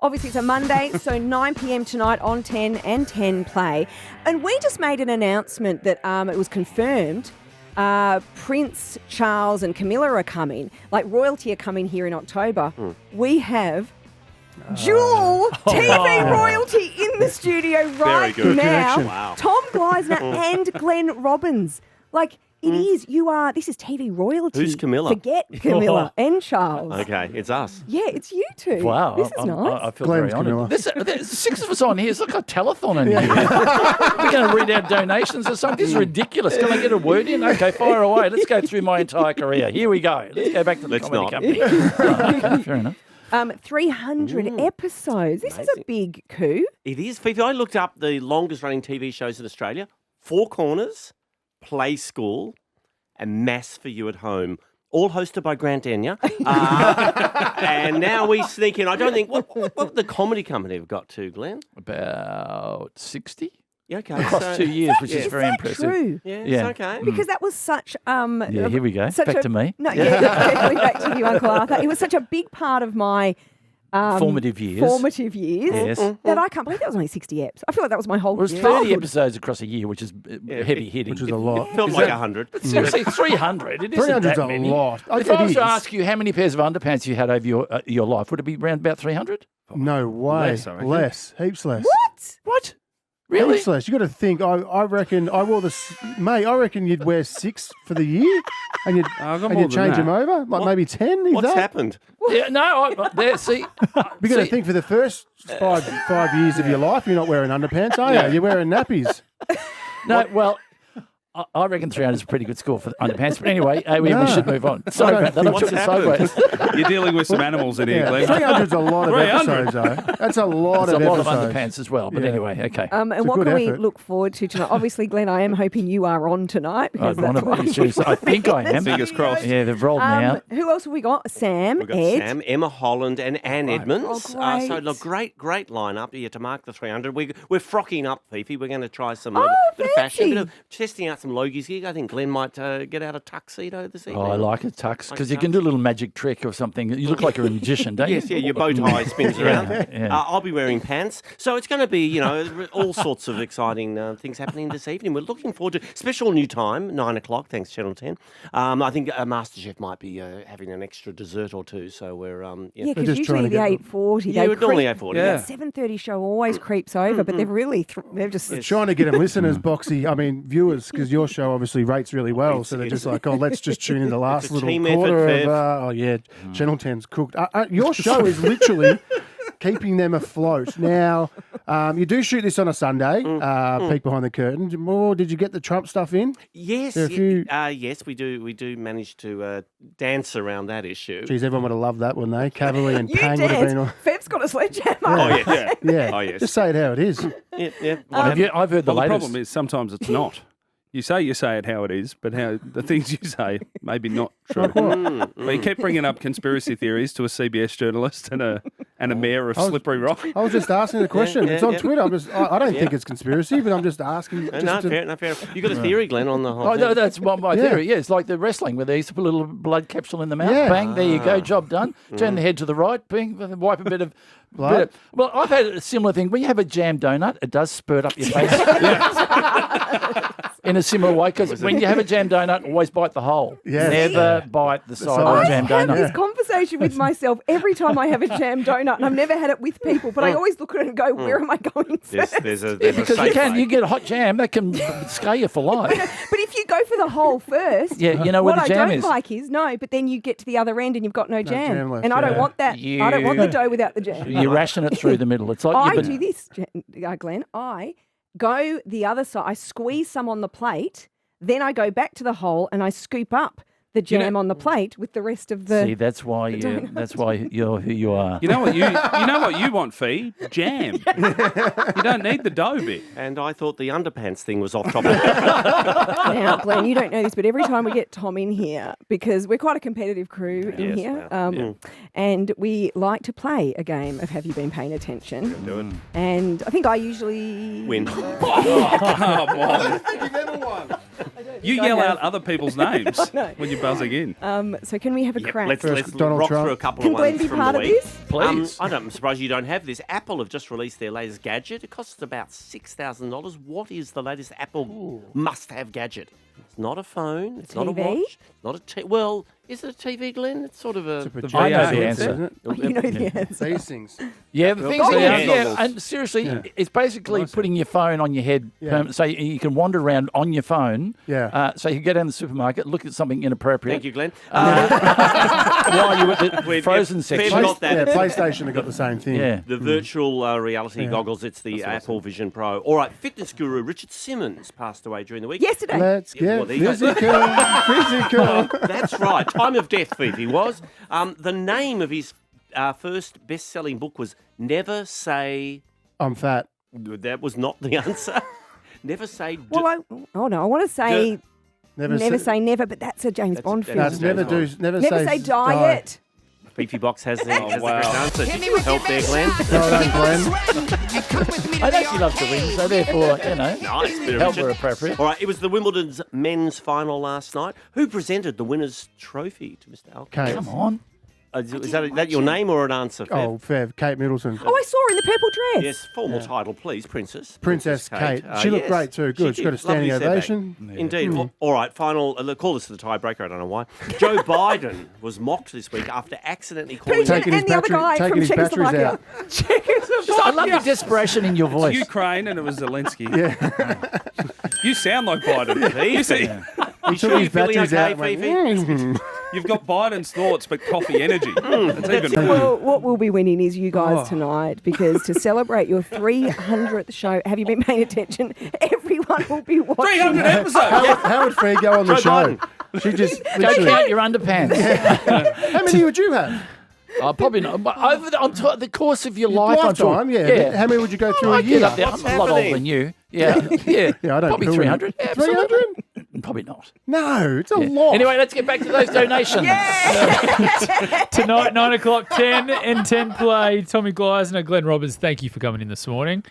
Obviously, it's a Monday, so 9 p.m. tonight on 10 and 10 Play. And we just made an announcement that it was confirmed Prince Charles and Camilla are coming. Like, royalty are coming here in October. We have dual TV royalty in the studio right now. Wow. Tom Gleisner and Glenn Robbins. Like, it is. This is TV royalty. Who's Camilla? Forget Camilla and Charles. Okay, it's us. Yeah, it's you two. Wow. This is nice. I feel Glenn's very honoured. Camilla. There's 6 of us on here. It's like a telethon in here. We're going to read out donations or something. This is ridiculous. Can I get a word in? Okay, fire away. Let's go through my entire career. Here we go. Let's go back to the comedy company. Okay, fair enough. 300 episodes. This is a big coup. It is, Fifi. I looked up the longest running TV shows in Australia. Four Corners, Play School, and Mass for You at Home. All hosted by Grant Denyer. And now we sneak in. I don't think... What the comedy company have got to, Glenn? About 60 Yeah, okay. across 2 years, which is very that impressive. True? Yeah, Yeah. it's okay. Because that was such... Yeah, here we go. Back to me. No, yeah, definitely back to you, Uncle Arthur. It was such a big part of my... Formative years. Yes. Yes. That I can't believe that was only 60 eps. I feel like that was my whole Well, it's year. 30 episodes across a year, which is heavy hitting. Which is a lot. Felt like 100. But seriously, 300. It isn't 300's that a many. lot. If I was to ask you how many pairs of underpants you had over your life, would it be around about 300? No way. Less, I reckon. Less. Heaps less. What? Really? Heaps less. You got to think. I reckon I wore this, mate. I reckon you'd wear 6 for the year, and you'd I got more than change that. them over, like maybe 10. If What's that. happened? Yeah, no, there, see. You got to think for the first five years of your life, you're not wearing underpants, are you? You're wearing nappies. No, well, I reckon 300 is a pretty good score for underpants. But anyway, we should move on. Sorry about that. I What's took it sideways. You're dealing with some animals in here, Glenn. 300's a lot of 300. episodes, though. That's a lot There's of a lot of episodes. underpants as well. But anyway, okay. And a what good can we effort. look forward to tonight? Obviously, Glenn, I am hoping you are on tonight. Because I that's what I think I am. Fingers crossed. Yeah, they've rolled me out. Who else have we got? Sam, We've got Ed. Sam, Emma Holland, and Anne Edmonds. Oh, So, great. look, great lineup here to mark the 300. We're frocking up, Fifi. We're going to try some bit of fashion, fancy. bit of testing out some Logies here. I think Glenn might get out a tuxedo this evening. Oh, I like a tux because Like you can do a little magic trick or something. You look like you're a magician, don't you? Yes, yeah, your bow tie spins around. yeah. I'll be wearing pants. So it's going to be, all sorts of exciting things happening this evening. We're looking forward to special new time, 9 o'clock, thanks Channel 10. I think MasterChef might be having an extra dessert or two, so we're... Yeah, They're because just trying usually to the get 8:40. Yeah, they we're normally creep- 8:40. Yeah. That 7:30 show always creeps over, but they've really they've just Trying to get them listeners, viewers, because your show obviously rates really well. So they're just like, let's just tune in the last It's a little team quarter effort, of, Channel 10's cooked. Your show is literally keeping them afloat. Now, you do shoot this on a Sunday, peek behind the curtain. Oh, did you get the Trump stuff in? Yes, There are a few- yes, we do. We do manage to dance around that issue. Geez, everyone would have loved that, wouldn't they? Cavalry and you Pang would have been on. Fev's got a sledgehammer. Oh yeah, Yeah. Oh, yes. Just say it how it is. yeah. I've heard the Well, the latest. problem is sometimes it's not. You say it how it is, but how the things you say maybe not true. But you kept bringing up conspiracy theories to a CBS journalist and a mayor of Slippery Rock. I was just asking the question. yeah, it's on yeah. Twitter. I don't think it's conspiracy, but I'm just asking. No, fair. You got a theory, Glenn, on the whole Oh, thing? no, that's my Yeah. theory. Yeah, it's like the wrestling where they used to put a little blood capsule in the mouth. Yeah. Bang, there you go, job done. Turn the head to the right, bing, wipe a bit of Blood? Well, I've had a similar thing. When you have a jam donut, it does spurt up your face. In a similar way, because when you have a jam donut, always bite the hole. Yes. Never bite the side of I the jam have donut. this conversation with myself every time I have a jam donut, and I've never had it with people, but I always look at it and go, where am I going first? There's a Because safe way. you get a hot jam, that can scare you for life. But if you go for the hole first, Yeah, you know where what the jam I don't is. like is, but then you get to the other end and you've got no jam. jam left, and I don't yeah. want that. I don't want the dough without the jam. You ration it through the middle. It's like I you've do this, Glenn. I go the other side. I squeeze some on the plate. Then I go back to the hole and I scoop up the jam on the plate with the rest of the... See, that's why you're who you are. You know what you want, Fee? Jam. You don't need the dough bit. And I thought the underpants thing was off topic. Now, Glenn, you don't know this, but every time we get Tom in here, because we're quite a competitive crew in Yes, here, and we like to play a game of Have You Been Paying Attention? Do it. And I think I usually... Win. Oh, boy. You've ever won. I don't. You I yell have. out other people's names when you're buzzing in. So can we have a Yep, crack? let's Donald rock Trump. through a couple Can of Glenn ones be from part the of week. this? Please. I'm surprised you don't have this. Apple have just released their latest gadget. It costs about $6,000. What is the latest Apple must-have gadget? It's not a phone. It's not a TV? watch. Not a well, is it a TV, Glenn? It's sort of a. It's I know VR the headset, answer. isn't it? Oh, you know the answer. These things. Yeah, the things Oh, that yes. and seriously, it's basically putting your phone on your head, so you can wander around on your phone. Yeah. So you can go down the supermarket, look at something inappropriate. Thank you, Glenn. While you're at the We've- frozen Fev section. got that. Yeah, PlayStation have got the same thing. Yeah. The virtual reality goggles. It's the Apple Vision Pro. All right, fitness guru Richard Simmons passed away during the week. Yesterday. Let's Yeah, well, get there you go. physical. That's right. Time of Death, Fifi was. The name of his first best-selling book was Never Say. I'm fat. That was not the answer. Never say. Well, I want to say never say never, but that's a James Bond film. That's never do. Never Never say diet. Fifi Box has the, has wow. the correct answer. Did you help there, Glenn? Well done, Glenn. I know she loves to win, so therefore, Nice bit of help Richard. were appropriate. All right, it was the Wimbledon's men's final last night. Who presented the winner's trophy to Mr. Alcaraz? Kate. Come on. Is that your name or an answer, Fev? Oh, Fev. Kate Middleton. Oh, I saw her in the purple dress. Yes, formal title, please, Princess. Princess Kate. She looked great too. Good. She got a standing Lovely setback. ovation. Indeed. All right, final. Call this the tiebreaker. I don't know why. Joe Biden was mocked this week after accidentally calling. Taking his and the other guy taking from his batteries Czechoslovakia. out. I love the desperation in your voice. Ukraine and it was Zelensky. Yeah. You sound like Biden. You see, You sure Took you're his feeling batteries okay, out. Went, Fifi? you've got Biden's thoughts but coffee energy. That's even Well, what we'll be winning is you guys tonight, because to celebrate your 300th show, have you been paying attention? Everyone will be watching. 300 episodes. How would Fred go on the Joe show? Biden. She just Don't literally. count your underpants. How many would you have? Probably not. But over the course of your life, I'm sure. Lifetime, yeah. How many would you go through a I get year? up there. What's I'm a lot older happening? than you. Yeah, yeah. Yeah, I don't. Probably feel 300. it. Absolutely. 300? Probably not. No, it's a Yeah. lot. Anyway, let's get back to those donations. Tonight, 9 o'clock, 10 and 10 play. Tommy Gleisner, Glenn Robbins, thank you for coming in this morning.